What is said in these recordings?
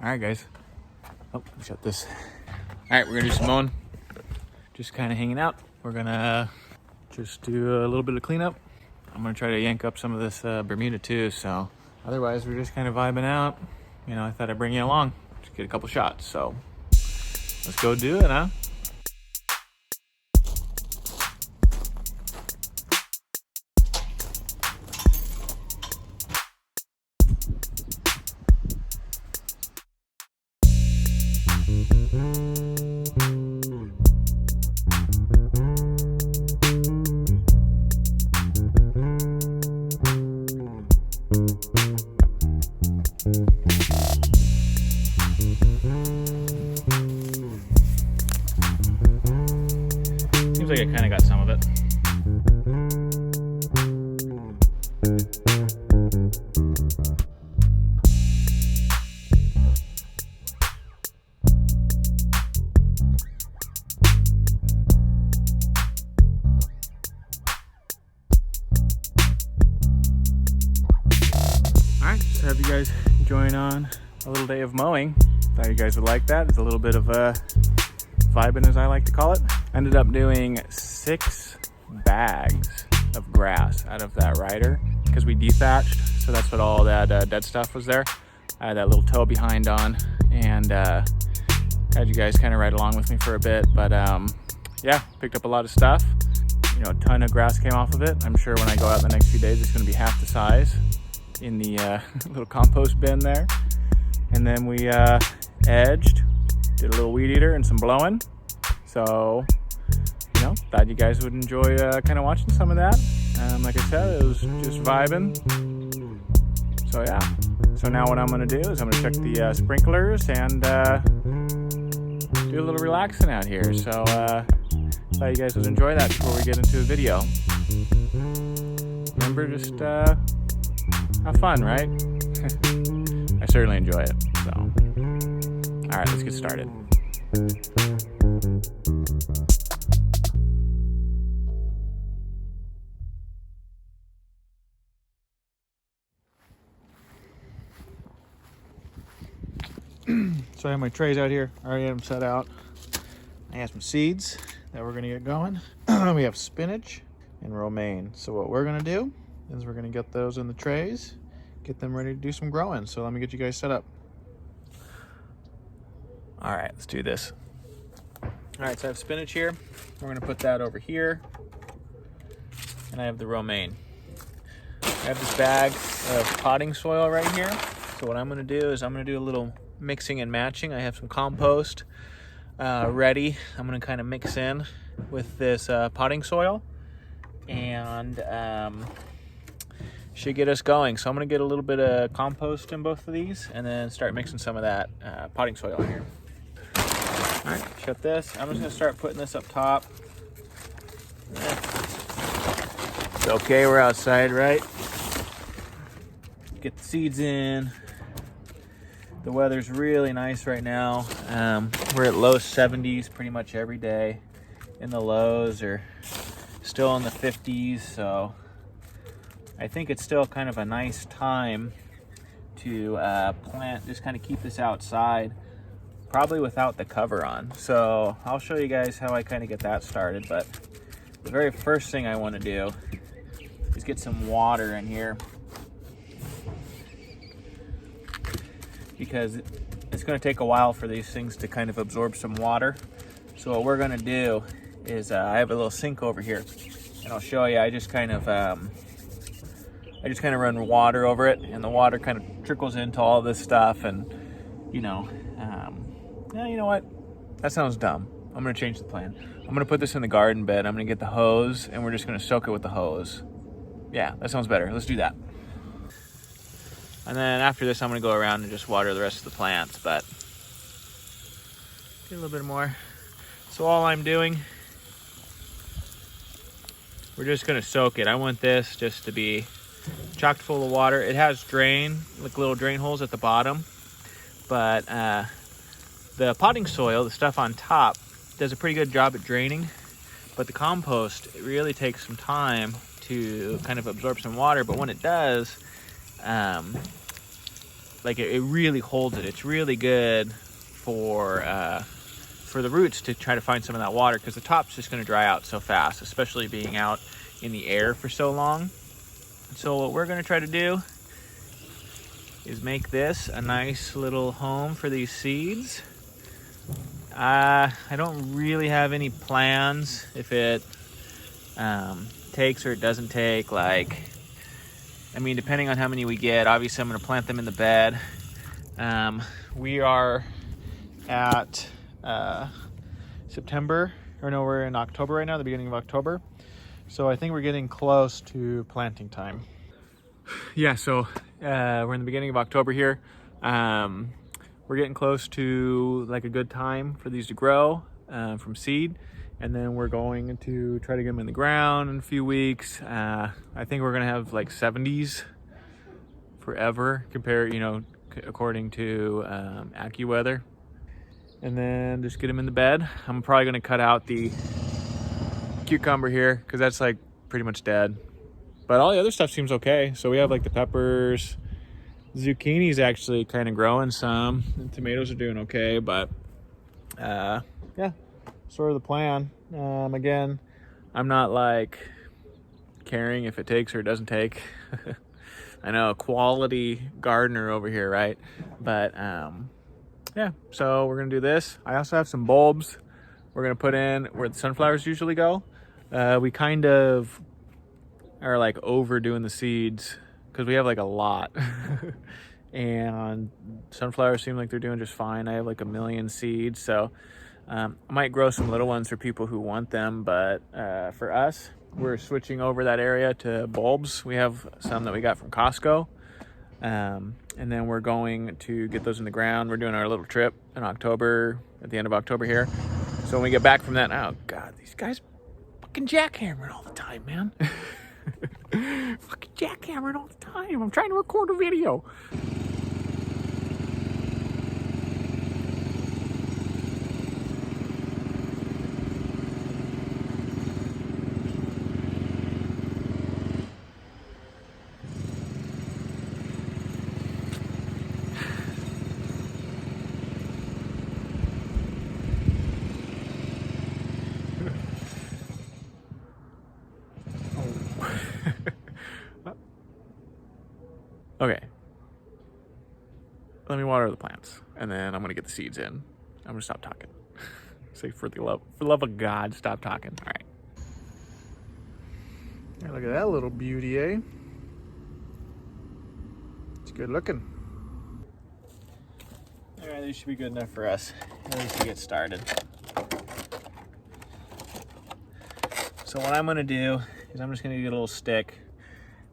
All right, guys. Oh, shut this. All right, we're gonna do some mowing. Just kind of hanging out. We're gonna just do a little bit of cleanup. I'm gonna try to yank up some of this Bermuda too. So otherwise, we're just kind of vibing out. You know, I thought I'd bring you along, just get a couple shots. So let's go do it, huh? Seems like I kind of got some of it. Alright, just have you guys join on a little day of mowing. Thought you guys would like that. It's a little bit of vibin', as I like to call it. Ended up doing 6 bags of grass out of that rider because we dethatched, so that's what all that dead stuff was there. I had that little tow behind on and had you guys kind of ride along with me for a bit, but yeah, picked up a lot of stuff. You know, a ton of grass came off of it. I'm sure when I go out in the next few days it's going to be half the size in the little compost bin there. And then we edged, did a little weed eater and some blowing. So, you know, thought you guys would enjoy kind of watching some of that. Like I said, it was just vibing. So yeah. So now what I'm gonna do is I'm gonna check the sprinklers and do a little relaxing out here. So thought you guys would enjoy that before we get into the video. Remember, just have fun, right? I certainly enjoy it. So, all right, let's get started. So I have my trays out here. I already have them set out. I have some seeds that we're gonna get going. We have spinach and romaine. So what we're gonna do is we're gonna get those in the trays, get them ready to do some growing. So let me get you guys set up. All right, let's do this. All right, so I have spinach here. We're gonna put that over here. And I have the romaine. I have this bag of potting soil right here. So what I'm gonna do is I'm gonna do a little mixing and matching. I have some compost ready. I'm gonna kind of mix in with this potting soil and should get us going. So I'm gonna get a little bit of compost in both of these and then start mixing some of that potting soil in here. All right, shut this. I'm just gonna start putting this up top. It's okay, we're outside, right? Get the seeds in. The weather's really nice right now. We're at low 70s pretty much every day. In the lows are still in the 50s, so I think it's still kind of a nice time to plant, just kind of keep this outside, probably without the cover on. So I'll show you guys how I kind of get that started, but the very first thing I want to do is get some water in here, because it's going to take a while for these things to kind of absorb some water. So what we're going to do is I have a little sink over here, and I'll show you. I just kind of run water over it, and the water kind of trickles into all this stuff. And you know, you know what? That sounds dumb. I'm going to change the plan. I'm going to put this in the garden bed. I'm going to get the hose, and we're just going to soak it with the hose. Yeah, that sounds better. Let's do that. And then after this, I'm gonna go around and just water the rest of the plants, but get a little bit more. So all I'm doing, we're just gonna soak it. I want this just to be chocked full of water. It has like little drain holes at the bottom, but the potting soil, the stuff on top, does a pretty good job at draining, but the compost, it really takes some time to kind of absorb some water. But when it does, like it really holds it. It's really good for the roots to try to find some of that water, because the top's just going to dry out so fast, especially being out in the air for so long. So what we're going to try to do is make this a nice little home for these seeds. I don't really have any plans if it takes or it doesn't take. Like, I mean, depending on how many we get, obviously I'm going to plant them in the bed. We are at September, or no, we're in October right now, the beginning of October. So I think we're getting close to planting time. Yeah, so we're in the beginning of October here. We're getting close to like a good time for these to grow from seed. And then we're going to try to get them in the ground in a few weeks. I think we're gonna have like 70s forever, according to AccuWeather. And then just get them in the bed. I'm probably gonna cut out the cucumber here because that's like pretty much dead. But all the other stuff seems okay. So we have like the peppers, zucchini's actually kind of growing some, and tomatoes are doing okay, but yeah, sort of the plan. Again, I'm not like caring if it takes or it doesn't take. I know, a quality gardener over here, right? But yeah, so we're gonna do this. I also have some bulbs we're gonna put in where the sunflowers usually go. We kind of are like overdoing the seeds because we have like a lot. And sunflowers seem like they're doing just fine. I have like 1 million seeds, so I might grow some little ones for people who want them, but for us, we're switching over that area to bulbs. We have some that we got from Costco, and then we're going to get those in the ground. We're doing our little trip in October, at the end of October here. So when we get back from that, oh God, these guys fucking jackhammering all the time, man. Fucking jackhammering all the time. I'm trying to record a video. Okay, let me water the plants, and then I'm gonna get the seeds in. I'm gonna stop talking. Say, for the love of God, stop talking. All right. Yeah, look at that little beauty, eh? It's good looking. All right, these should be good enough for us, at least to get started. So what I'm gonna do is I'm just gonna get a little stick,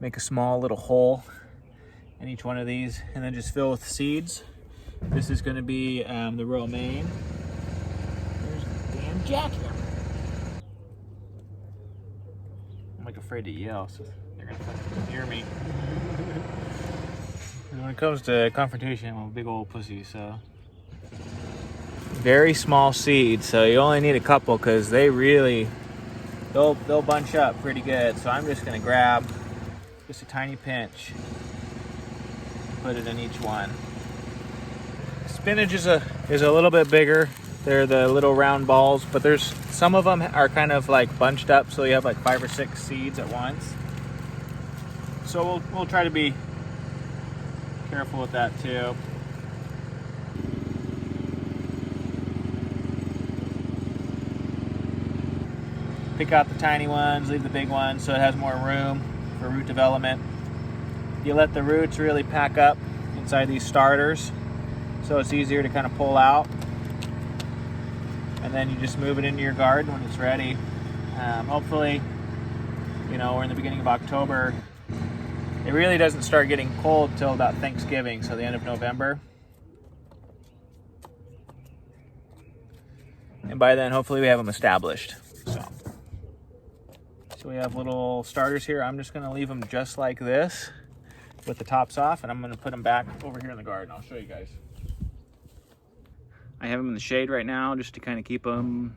make a small little hole in each one of these, and then just fill with seeds. This is going to be the romaine. There's a damn jackhammer. I'm like afraid to yell, so they're gonna fucking hear me. And when it comes to confrontation, I'm a big old pussy, so. Very small seeds, so you only need a couple because they'll bunch up pretty good. So I'm just gonna grab just a tiny pinch. Put it in each one. Spinach is a little bit bigger. They're the little round balls, but there's some of them are kind of like bunched up, so you have like 5 or 6 seeds at once. So we'll try to be careful with that too. Pick out the tiny ones, leave the big ones so it has more room for root development. You let the roots really pack up inside these starters so it's easier to kind of pull out. And then you just move it into your garden when it's ready. Hopefully, we're in the beginning of October. It really doesn't start getting cold till about Thanksgiving, so the end of November. And by then, hopefully we have them established. So we have little starters here. I'm just gonna leave them just like this, with the tops off, and I'm gonna put them back over here in the garden. I'll show you guys. I have them in the shade right now just to kind of keep them,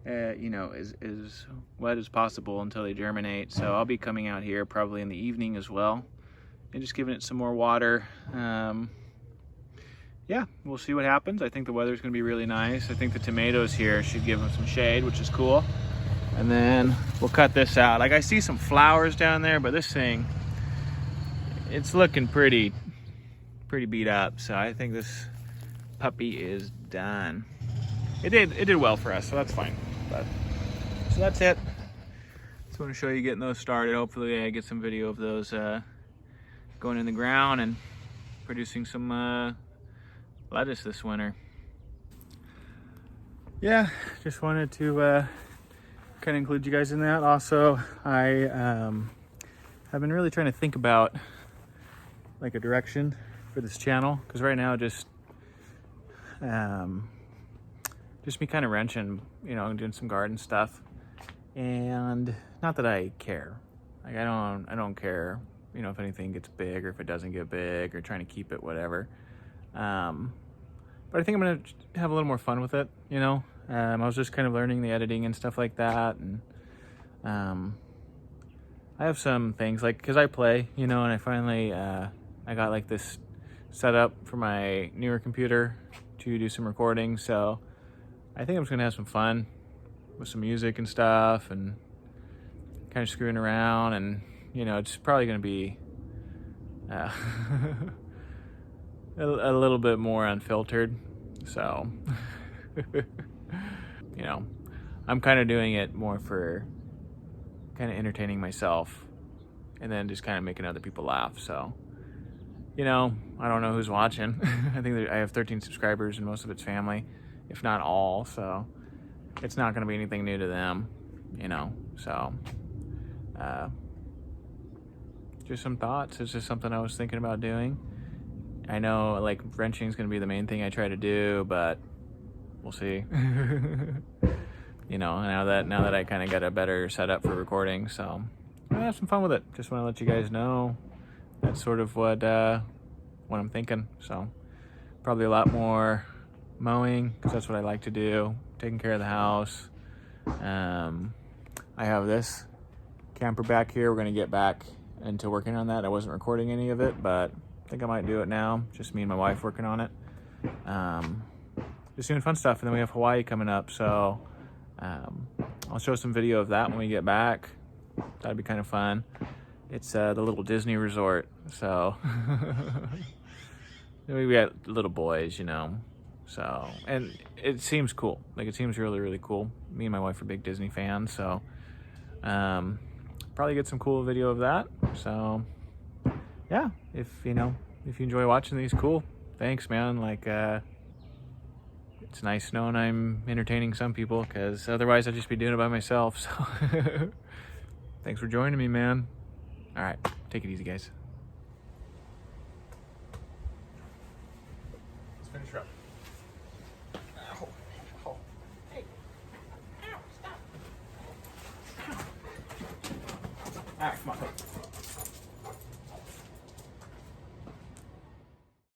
as wet as possible until they germinate. So I'll be coming out here probably in the evening as well and just giving it some more water. Yeah, we'll see what happens. I think the weather's gonna be really nice. I think the tomatoes here should give them some shade, which is cool. And then we'll cut this out. Like, I see some flowers down there, but this thing, it's looking pretty beat up. So I think this puppy is done. It did well for us, so that's fine. But so that's it. Just want to show you getting those started. Hopefully I get some video of those going in the ground and producing some lettuce this winter. Yeah, just wanted to kind of include you guys in that. Also, I have been really trying to think about like a direction for this channel, because right now just me kind of wrenching, you know, doing some garden stuff, and not that I care. Like, I don't care, you know, if anything gets big or if it doesn't get big, or trying to keep it whatever. But I think I'm gonna have a little more fun with it, you know. I was just kind of learning the editing and stuff like that, and I have some things, like, because I play, you know, and I finally I got like this set up for my newer computer to do some recording, so I think I'm just gonna have some fun with some music and stuff, and kind of screwing around, and you know, it's probably gonna be a little bit more unfiltered. So you know, I'm kind of doing it more for kind of entertaining myself, and then just kind of making other people laugh. So, you know, I don't know who's watching. I think I have 13 subscribers, and most of it's family, if not all. So it's not going to be anything new to them, you know. So just some thoughts. It's just something I was thinking about doing. I know, like, wrenching is going to be the main thing I try to do, but we'll see. You know, now that I kind of got a better setup for recording, so I'll have some fun with it. Just want to let you guys know that's sort of what I'm thinking. So probably a lot more mowing, because that's what I like to do, taking care of the house. I have this camper back here. We're going to get back into working on that. I wasn't recording any of it, but I think I might do it now. Just me and my wife working on it. Just doing fun stuff. And then we have Hawaii coming up, so I'll show some video of that when we get back. That'd be kind of fun. It's the little Disney resort, so we got little boys, you know, so, and it seems cool. Like, it seems really, really cool. Me and my wife are big Disney fans, so probably get some cool video of that. So yeah, if you enjoy watching these, cool. Thanks, man. Like, it's nice knowing I'm entertaining some people, because otherwise I'd just be doing it by myself. So thanks for joining me, man. All right, take it easy, guys. Let's finish her up. Ow. Ow. Hey. Ow, stop. Ow. All right, come on.